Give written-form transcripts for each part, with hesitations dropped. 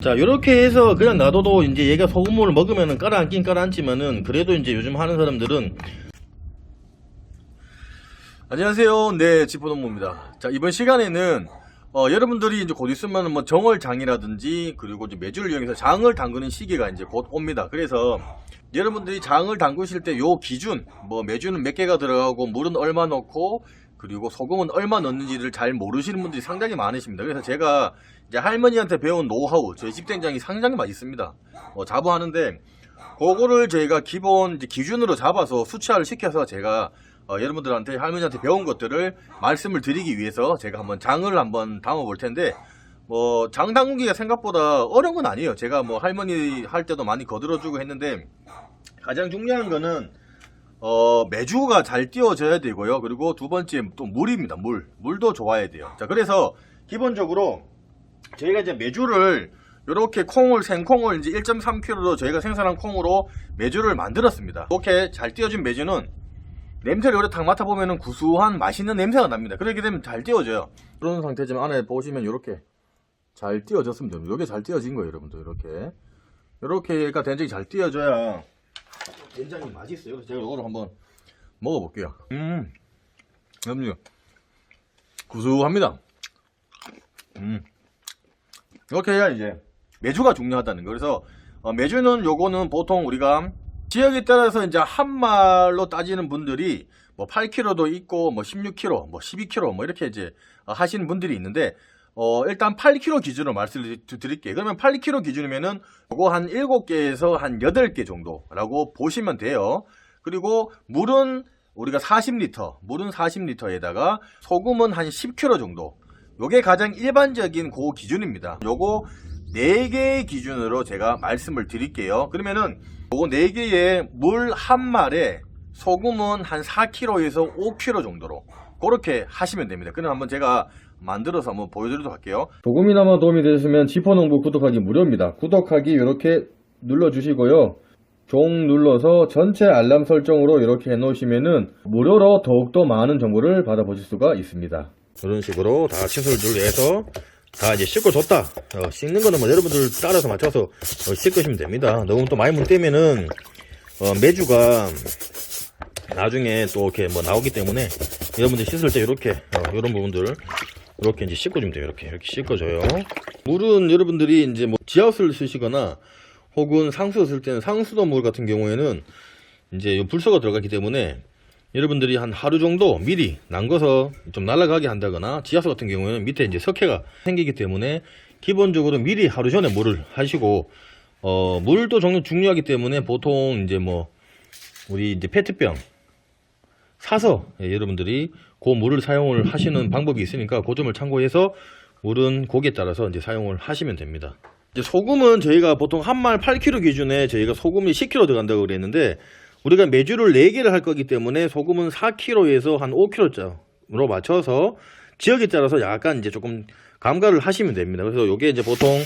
자, 요렇게 해서 그냥 놔둬도 이제 얘가 소금물을 먹으면은 깔아앉긴 깔아앉지만은 그래도 이제 요즘 하는 사람들은. 안녕하세요. 네, 지포농부입니다. 자, 이번 시간에는 여러분들이 이제 곧 있으면 뭐 정월장이라든지 그리고 이제 매주를 이용해서 장을 담그는 시기가 이제 곧 옵니다. 그래서 여러분들이 장을 담그실 때 요 기준, 뭐 매주는 몇 개가 들어가고 물은 얼마 넣고 그리고 소금은 얼마 넣는지를 잘 모르시는 분들이 상당히 많으십니다. 그래서 제가 이제 할머니한테 배운 노하우, 저희 집 된장이 상당히 맛있습니다. 자부하는데 그거를 저희가 기본 이제 기준으로 잡아서 수치화를 시켜서 제가 여러분들한테 할머니한테 배운 것들을 말씀을 드리기 위해서 제가 한번 장을 한번 담아 볼 텐데 장 담그기가 생각보다 어려운 건 아니에요. 제가 뭐 할머니 할 때도 많이 거들어주고 했는데 가장 중요한 거는 매주가 잘 띄워져야 되고요. 그리고 두 번째 또 물입니다. 물도 좋아야 돼요. 자, 그래서 기본적으로 저희가 이제 매주를 이렇게 생콩을 이제 1.3kg로 저희가 생산한 콩으로 매주를 만들었습니다. 이렇게 잘 띄워진 매주는 냄새를 이렇게 탁 맡아보면 구수한 맛있는 냄새가 납니다. 그렇게 되면 잘 띄워져요. 그런 상태지만 안에 보시면 이렇게 잘 띄워졌습니다. 이게 잘 띄워진 거예요, 여러분들. 이렇게가 된장이 잘 띄워져야 된장이 맛있어요. 그래서 제가 이거를 한번 먹어볼게요. 여러분들 구수합니다. 이렇게 해야 이제 매주가 중요하다는 거. 그래서 매주는 요거는 보통 우리가 지역에 따라서 이제 한 말로 따지는 분들이 뭐 8kg도 있고 뭐 16kg, 뭐 12kg 뭐 이렇게 이제 하시는 분들이 있는데 일단 8kg 기준으로 말씀드릴게요. 그러면 8kg 기준이면은 요거 한 7개에서 한 8개 정도라고 보시면 돼요. 그리고 물은 우리가 40리터에다가 소금은 한 10kg 정도. 요게 가장 일반적인 그 기준입니다. 요거 4개의 기준으로 제가 말씀을 드릴게요. 그러면은 요거 4개의 물 한 말에 소금은 한 4kg에서 5kg 정도로 그렇게 하시면 됩니다. 그럼 한번 제가 만들어서 한번 보여드리도록 할게요. 조금이나마 도움이 되셨으면 지포농부 구독하기 무료입니다. 구독하기 이렇게 눌러주시고요. 종 눌러서 전체 알람 설정으로 이렇게 해놓으시면은 무료로 더욱더 많은 정보를 받아보실 수가 있습니다. 이런 식으로 다 시술을 해서 다 이제 씻고 줬다. 씻는 거는 뭐 여러분들 따라서 맞춰서 씻으시면 됩니다. 너무 또 많이 묻대면은 매주가 나중에 또 이렇게 뭐 나오기 때문에 여러분들 씻을 때 이렇게 이런 부분들 이렇게 이제 씻어주면 돼요. 이렇게 씻어줘요. 물은 여러분들이 이제 뭐 지하수를 쓰시거나 혹은 상수 쓸 때는 상수도 물 같은 경우에는 이제 불소가 들어가기 때문에 여러분들이 한 하루 정도 미리 남궈서 좀 날아가게 한다거나 지하수 같은 경우에는 밑에 이제 석회가 생기기 때문에 기본적으로 미리 하루 전에 물을 하시고 물도 중요하기 때문에 보통 이제 뭐 우리 이제 페트병 사서 여러분들이 그 물을 사용을 하시는 방법이 있으니까 그 점을 참고해서 물은 고기에 따라서 이제 사용을 하시면 됩니다. 이제 소금은 저희가 보통 한 말 8kg 기준에 저희가 소금이 10kg 들어간다고 그랬는데 우리가 매주를 4개를 할 거기 때문에 소금은 4kg에서 한 5kg로 맞춰서 지역에 따라서 약간 이제 조금 감가를 하시면 됩니다. 그래서 요게 이제 보통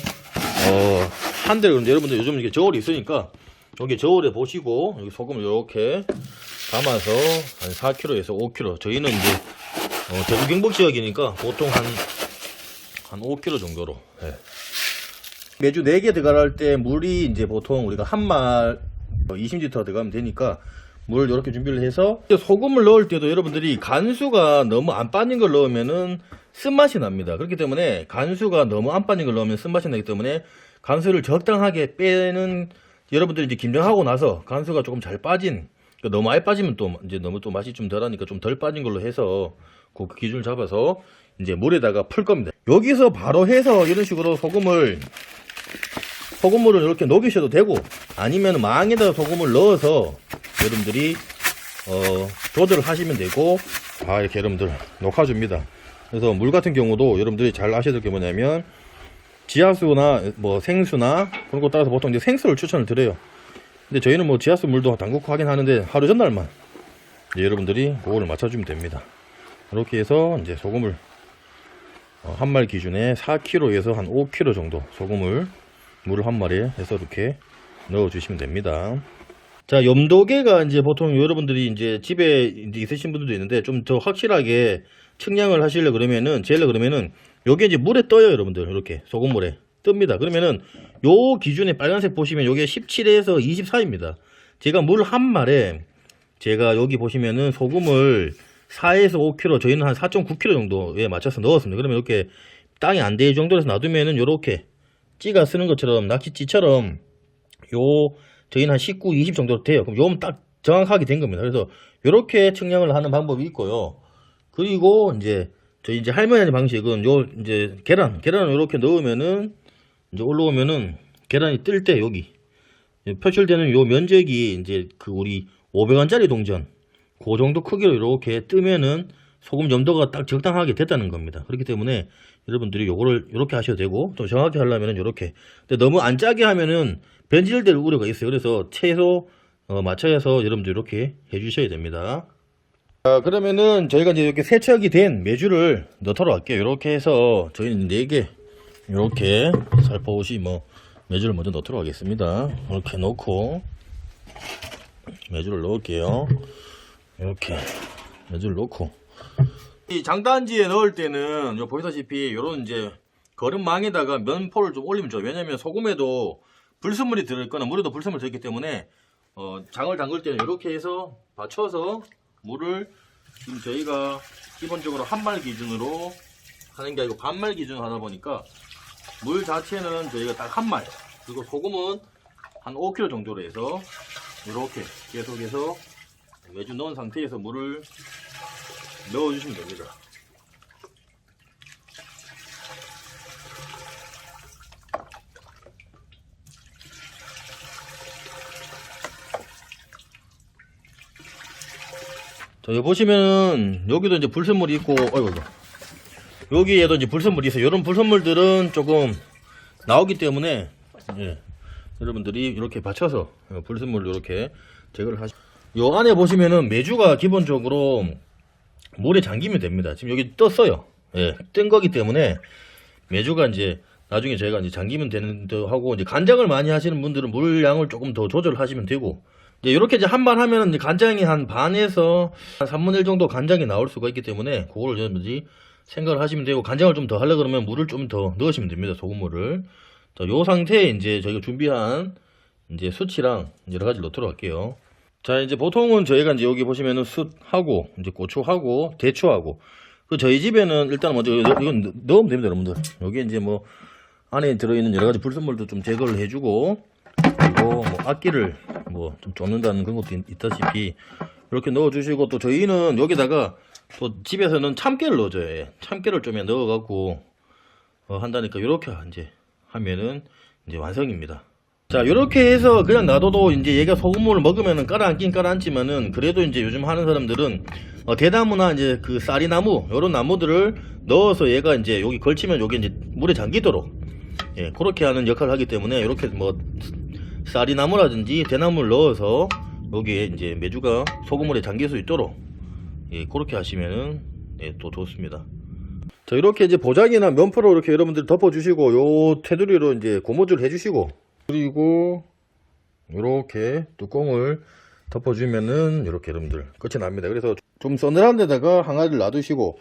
한 대를 여러분들 요즘 이게 저울이 있으니까 여기 저울에 보시고 여기 소금을 이렇게 담아서 한 4kg에서 5kg. 저희는 이제 대구 경북 지역이니까 보통 한 5kg 정도로. 예. 매주 4개 들어갈 때 물이 이제 보통 우리가 한 말 20리터 들어가면 되니까 물 이렇게 준비를 해서 소금을 넣을 때도 여러분들이 간수가 너무 안 빠진 걸 넣으면은 쓴맛이 납니다. 그렇기 때문에 간수가 너무 안 빠진 걸 넣으면 쓴맛이 나기 때문에 간수를 적당하게 빼는 여러분들이 이제 김장하고 나서 간수가 조금 잘 빠진 너무 많이 빠지면 또 이제 너무 또 맛이 좀 덜하니까 좀 덜 빠진 걸로 해서 그 기준을 잡아서 이제 물에다가 풀 겁니다. 여기서 바로 해서 이런 식으로 소금물을 녹이셔도 되고 아니면 망에다가 소금을 넣어서 여러분들이 조절을 하시면 되고 이렇게 여러분들 녹아줍니다. 그래서 물 같은 경우도 여러분들이 잘 아셔야 될 게 뭐냐면 지하수나 뭐 생수나 그런 거 따라서 보통 이제 생수를 추천을 드려요. 근데 저희는 뭐 지하수 물도 담그고 하긴 하는데 하루 전날만 이제 여러분들이 그거를 맞춰주면 됩니다. 이렇게 해서 이제 소금을 한 말 기준에 4kg에서 한 5kg 정도 소금을 물을 한 마리에 해서 이렇게 넣어 주시면 됩니다. 자, 염도계가 이제 보통 여러분들이 이제 집에 이제 있으신 분들도 있는데 좀 더 확실하게 측량을 하시려 그러면은 요게 이제 물에 떠요, 여러분들. 이렇게 소금물에 뜹니다. 그러면은 요 기준에 빨간색 보시면 요게 17에서 24입니다. 제가 물 한 말에 제가 여기 보시면은 소금을 4에서 5kg, 저희는 한 4.9kg 정도에 맞춰서 넣었습니다. 그러면 이렇게 땅이 안 될 정도로 해서 놔두면은 요렇게 찌가 쓰는 것처럼 낚시찌처럼 저희는 한 19, 20 정도 돼요. 그럼 요건 딱 정확하게 된 겁니다. 그래서 요렇게 측량을 하는 방법이 있고요. 그리고 저희 할머니 방식은 계란을 요렇게 넣으면은 올라오면은 계란이 뜰 때 여기 표출되는 요 면적이 우리 500원짜리 동전 그 정도 크기로 이렇게 뜨면은 소금 점도가 딱 적당하게 됐다는 겁니다. 그렇기 때문에 여러분들이 요거를 이렇게 하셔도 되고, 좀 정확히 하려면은 요렇게. 근데 너무 안 짜게 하면은 변질될 우려가 있어요. 그래서 최소 맞춰서 여러분들 이렇게 해주셔야 됩니다. 자, 그러면은 저희가 이렇게 세척이 된 메주를 넣도록 할게요. 이렇게 해서 저희는 4개 이렇게 살포시 메주를 먼저 넣도록 하겠습니다. 이렇게 넣고 메주를 넣을게요. 이렇게 메주를 넣고, 이 장단지에 넣을 때는 보시다시피 이런 거름망에다가 면포를 좀 올리면 좋아요. 왜냐면 소금에도 불순물이 들어있거나 물에도 불순물이 들어있기 때문에 장을 담글 때는 이렇게 해서 받쳐서 물을, 지금 저희가 기본적으로 한 말 기준으로 하는 게 아니고 반말 기준으로 하다 보니까 물 자체는 저희가 딱 한 말, 그리고 소금은 한 5kg 정도로 해서 이렇게 계속해서 메주 넣은 상태에서 물을 넣어주시면 됩니다. 자, 여기 보시면은 여기도 불순물이 있고, 여기에도 불순물이 있어요. 이런 불순물들은 조금 나오기 때문에 여러분들이 이렇게 받쳐서 불순물을 이렇게 제거를 요 안에 보시면은 메주가 기본적으로 물에 잠기면 됩니다. 지금 여기 떴어요. 뜬 거기 때문에 메주가 나중에 저희가 잠기면 되는 데 하고, 간장을 많이 하시는 분들은 물량을 조금 더 조절하시면 되고, 이렇게 한 번 하면은 간장이 한 반에서 한 3분의 1 정도 간장이 나올 수가 있기 때문에 그거를 여러분들이 생각을 하시면 되고, 간장을 좀 더 하려 그러면 물을 좀 더 넣으시면 됩니다. 소금물을. 자, 요 상태에 저희가 준비한 수치랑 여러 가지 넣도록 할게요. 자, 보통은 저희가 여기 보시면은 숯하고 고추하고 대추하고, 저희 집에는 일단 먼저 이건 넣으면 됩니다, 여러분들. 여기 안에 들어있는 여러 가지 불순물도 좀 제거를 해주고, 그리고 악기를 좀 쫓는다는 그런 것도 있다시피 이렇게 넣어주시고, 또 저희는 여기다가 또 집에서는 참깨를 넣어줘요. 참깨를 좀 넣어갖고 한다니까 이렇게 하면은 완성입니다. 자, 이렇게 해서 그냥 놔둬도 얘가 소금물을 먹으면은 깔아앉긴 깔아앉지만은, 그래도 요즘 하는 사람들은 대나무나 그 쌀이나무 이런 나무들을 넣어서 얘가 여기 걸치면 여기 물에 잠기도록 그렇게 하는 역할을 하기 때문에, 이렇게 쌀이나무라든지 대나무를 넣어서 여기에 메주가 소금물에 잠길 수 있도록 그렇게 하시면은 또 좋습니다. 자, 이렇게 보장이나 면포로 이렇게 여러분들 덮어주시고, 요 테두리로 고무줄 해주시고, 그리고 이렇게 뚜껑을 덮어주면은 이렇게 여러분들 끝이 납니다. 그래서 좀 서늘한 데다가 항아리를 놔두시고,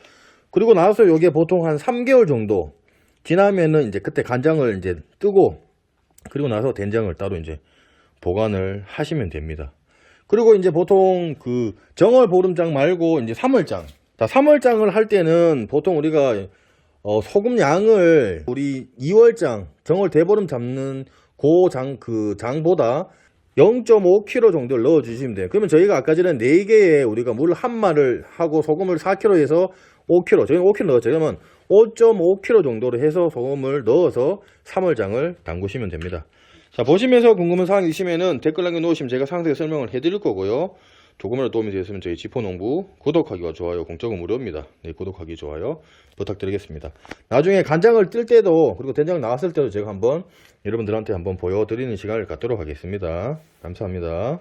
그리고 나서 요게 보통 한 3개월 정도 지나면은 그때 간장을 뜨고, 그리고 나서 된장을 따로 보관을 하시면 됩니다. 그리고 보통 그 정월 보름장 말고 3월장. 자, 3월장을 할 때는 보통 우리가 소금 양을 우리 2월장 정월 대보름 잡는 그 장보다 0.5kg 정도를 넣어 주시면 돼요. 그러면 저희가 아까 전에 4개에 우리가 물 한 말을 하고 소금을 4kg에서 5kg, 저희는 5kg 넣었죠. 그러면 5.5kg 정도로 해서 소금을 넣어서 3월장을 담그시면 됩니다. 자, 보시면서 궁금한 사항이 있으면은 댓글 남겨놓으시면 제가 상세히 설명을 해드릴 거고요. 조금이라도 도움이 되었으면 저희 지포농부 구독하기와 좋아요, 공짜고 무료입니다. 네, 구독하기, 좋아요 부탁드리겠습니다. 나중에 간장을 뜰 때도, 그리고 된장 나왔을 때도 제가 한번 여러분들한테 한번 보여드리는 시간을 갖도록 하겠습니다. 감사합니다.